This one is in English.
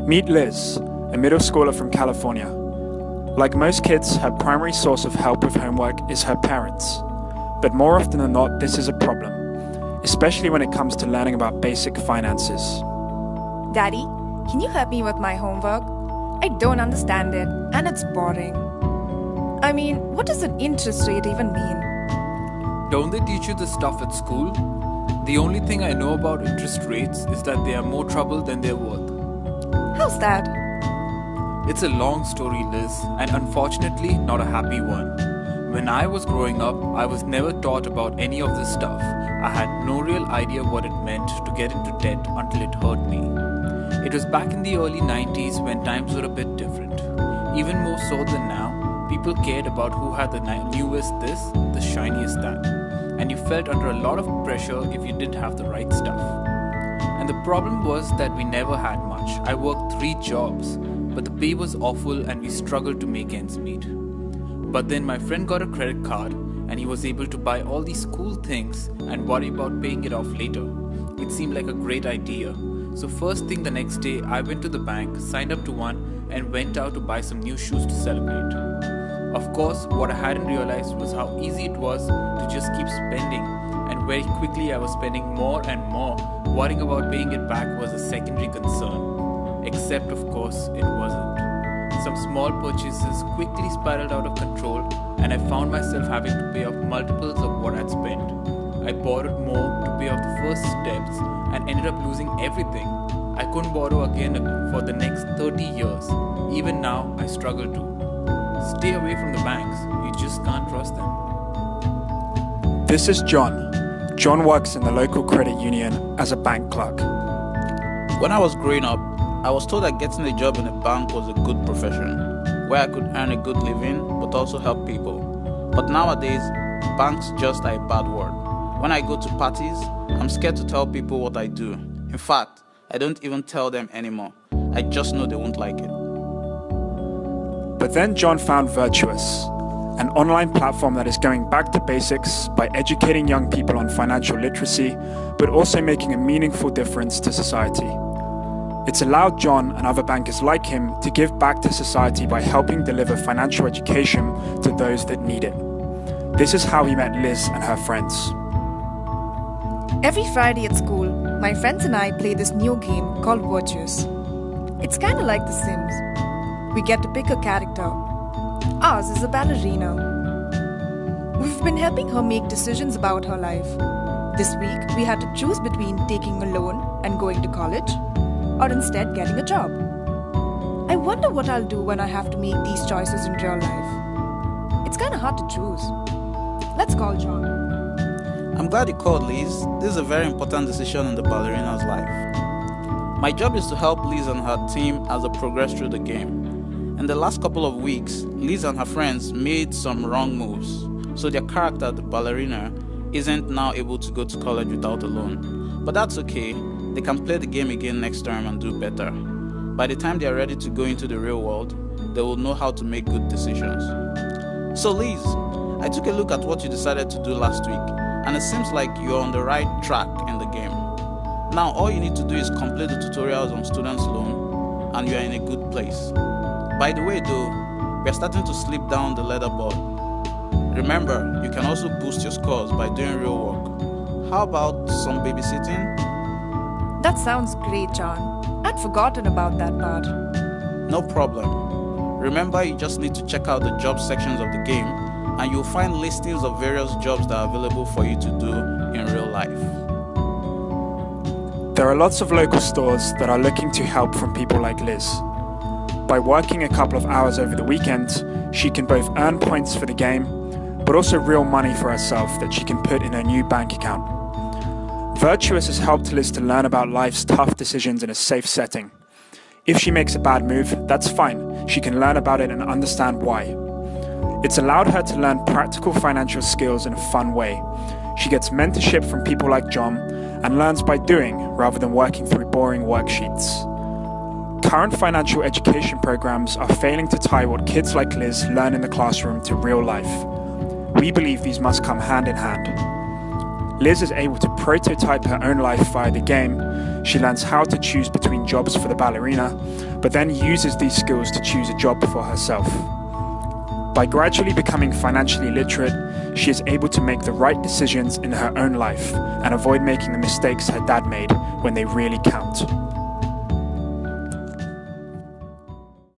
Meet Liz, a middle schooler from California. Like most kids, her primary source of help with homework is her parents. But more often than not, this is a problem, especially when it comes to learning about basic finances. Daddy, can you help me with my homework? I don't understand it, and it's boring. I mean, what does an interest rate even mean? Don't they teach you this stuff at school? The only thing I know about interest rates is that they are more trouble than they're worth. How's that? It's a long story, Liz, and unfortunately not a happy one. When I was growing up, I was never taught about any of this stuff. I had no real idea what it meant to get into debt until it hurt me. It was back in the early 90s when times were a bit different. Even more so than now, people cared about who had the newest this, the shiniest that. And you felt under a lot of pressure if you didn't have the right stuff. And the problem was that we never had much. I worked 3 jobs, but the pay was awful and we struggled to make ends meet. But then my friend got a credit card and he was able to buy all these cool things and worry about paying it off later. It seemed like a great idea. So first thing the next day, I went to the bank, signed up to one, and went out to buy some new shoes to celebrate. Of course, what I hadn't realized was how easy it was to just keep spending, and very quickly I was spending more and more. Worrying about paying it back was a secondary concern. Except, of course, it wasn't. Some small purchases quickly spiraled out of control, and I found myself having to pay off multiples of what I'd spent. I borrowed more to pay off the first steps and ended up losing everything. I couldn't borrow again for the next 30 years. Even now, I struggle to. Stay away from the banks. You just can't trust them. This is John. John works in the local credit union as a bank clerk. When I was growing up, I was told that getting a job in a bank was a good profession, where I could earn a good living but also help people. But nowadays, banks just are a bad word. When I go to parties, I'm scared to tell people what I do. In fact, I don't even tell them anymore. I just know they won't like it. But then John found Virtuous, an online platform that is going back to basics by educating young people on financial literacy, but also making a meaningful difference to society. It's allowed John and other bankers like him to give back to society by helping deliver financial education to those that need it. This is how he met Liz and her friends. Every Friday at school, my friends and I play this new game called Virtuous. It's kind of like The Sims. We get to pick a character. Ours is a ballerina. We've been helping her make decisions about her life. This week, we had to choose between taking a loan and going to college, or instead getting a job. I wonder what I'll do when I have to make these choices in real life. It's kind of hard to choose. Let's call John. I'm glad you called, Liz. This is a very important decision in the ballerina's life. My job is to help Liz and her team as they progress through the game. In the last couple of weeks, Liz and her friends made some wrong moves, so their character, the ballerina, isn't now able to go to college without a loan. But that's okay. They can play the game again next term and do better. By the time they are ready to go into the real world, they will know how to make good decisions. So Liz, I took a look at what you decided to do last week, and it seems like you're on the right track in the game. Now all you need to do is complete the tutorials on students' loan, and you're in a good place. By the way though, we're starting to slip down the leaderboard. Remember, you can also boost your scores by doing real work. How about some babysitting? That sounds great, John. I'd forgotten about that part. No problem. Remember, you just need to check out the job sections of the game, and you'll find listings of various jobs that are available for you to do in real life. There are lots of local stores that are looking to help from people like Liz. By working a couple of hours over the weekend, she can both earn points for the game, but also real money for herself that she can put in her new bank account. Virtuous has helped Liz to learn about life's tough decisions in a safe setting. If she makes a bad move, that's fine. She can learn about it and understand why. It's allowed her to learn practical financial skills in a fun way. She gets mentorship from people like John and learns by doing rather than working through boring worksheets. Current financial education programs are failing to tie what kids like Liz learn in the classroom to real life. We believe these must come hand in hand. Liz is able to prototype her own life via the game. She learns how to choose between jobs for the ballerina, but then uses these skills to choose a job for herself. By gradually becoming financially literate, she is able to make the right decisions in her own life and avoid making the mistakes her dad made when they really count.